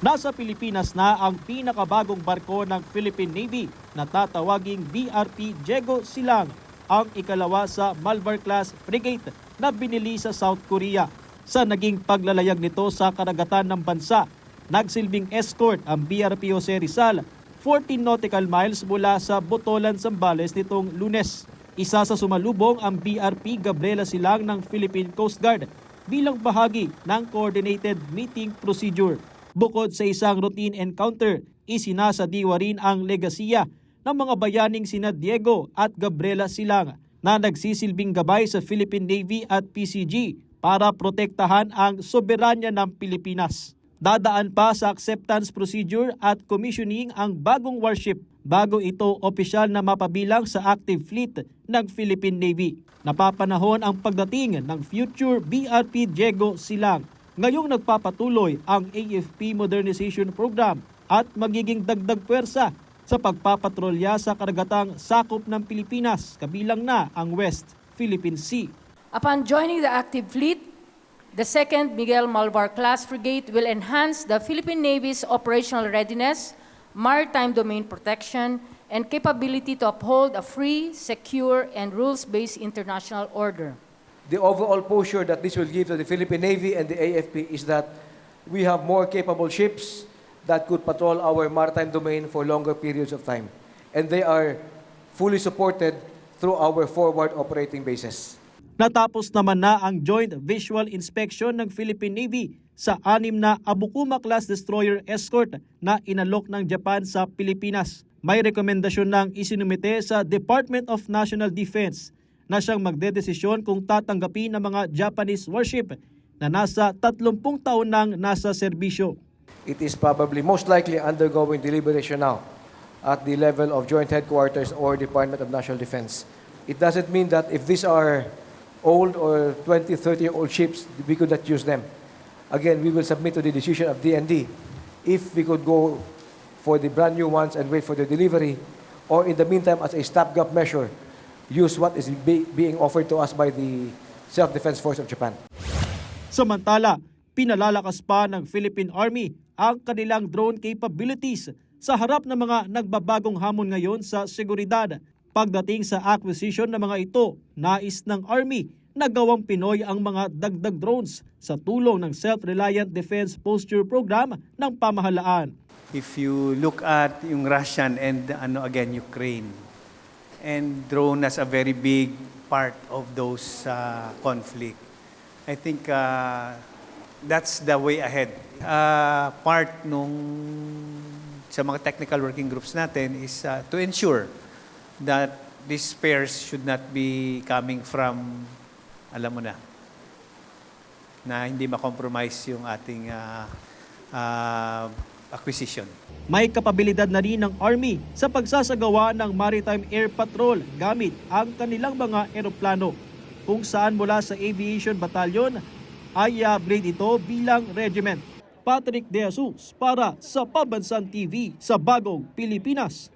Nasa Pilipinas na ang pinakabagong barko ng Philippine Navy na tatawaging BRP Diego Silang, ang ikalawa sa Malvar-class frigate na binili sa South Korea. Sa naging paglalayag nito sa karagatan ng bansa, nagsilbing escort ang BRP Jose Rizal 14 nautical miles mula sa Botolan, Zambales nitong Lunes. Isa sa sumalubong ang BRP Gabriela Silang ng Philippine Coast Guard bilang bahagi ng coordinated meeting procedure. Bukod sa isang routine encounter, isinasadiwa rin ang legasiya ng mga bayaning sina Diego at Gabriela Silang na nagsisilbing gabay sa Philippine Navy at PCG para protektahan ang soberanya ng Pilipinas. Dadaan pa sa acceptance procedure at commissioning ang bagong warship bago ito opisyal na mapabilang sa active fleet ng Philippine Navy. Napapanahon ang pagdating ng future BRP Diego Silang. Ngayong nagpapatuloy ang AFP Modernization Program at magiging dagdag puwersa sa pagpapatrolya sa karagatang sakop ng Pilipinas, kabilang na ang West Philippine Sea. Upon joining the active fleet, the 2nd Miguel Malvar-class frigate will enhance the Philippine Navy's operational readiness, maritime domain protection, and capability to uphold a free, secure, and rules-based international order. The overall posture that this will give to the Philippine Navy and the AFP is that we have more capable ships that could patrol our maritime domain for longer periods of time. And they are fully supported through our forward operating bases. Natapos naman na ang joint visual inspection ng Philippine Navy sa 6 na Abukuma-class destroyer escort na inalok ng Japan sa Pilipinas. May rekomendasyon ng isinumite sa Department of National Defense na siyang magdedesisyon kung tatanggapin ng mga Japanese warship na nasa 30 taon nang nasa serbisyo. It is probably most likely undergoing deliberation now at the level of Joint Headquarters or Department of National Defense. It doesn't mean that if these are old or 20, 30-year-old ships, we could not use them. Again, we will submit to the decision of DND if we could go for the brand new ones and wait for the delivery, or in the meantime, as a stopgap measure, use what is being offered to us by the Self-Defense Force of Japan. Samantala, pinalalakas pa ng Philippine Army ang kanilang drone capabilities sa harap ng mga nagbabagong hamon ngayon sa seguridad. Pagdating sa acquisition ng mga ito, nais ng Army na gawang Pinoy ang mga dagdag drones sa tulong ng Self-Reliant Defense Posture Program ng pamahalaan. If you look at yung Russian and Ukraine, and drone as a very big part of those conflict. I think that's the way ahead. Part sa mga technical working groups natin is to ensure that these spares should not be coming from, alam mo na hindi ma-compromise yung ating acquisition. May kapabilidad na rin ng Army sa pagsasagawa ng maritime air patrol gamit ang kanilang mga eroplano, kung saan mula sa Aviation Battalion ay i-upgrade ito bilang regiment. Patrick De Jesus para sa Pambansang TV sa Bagong Pilipinas.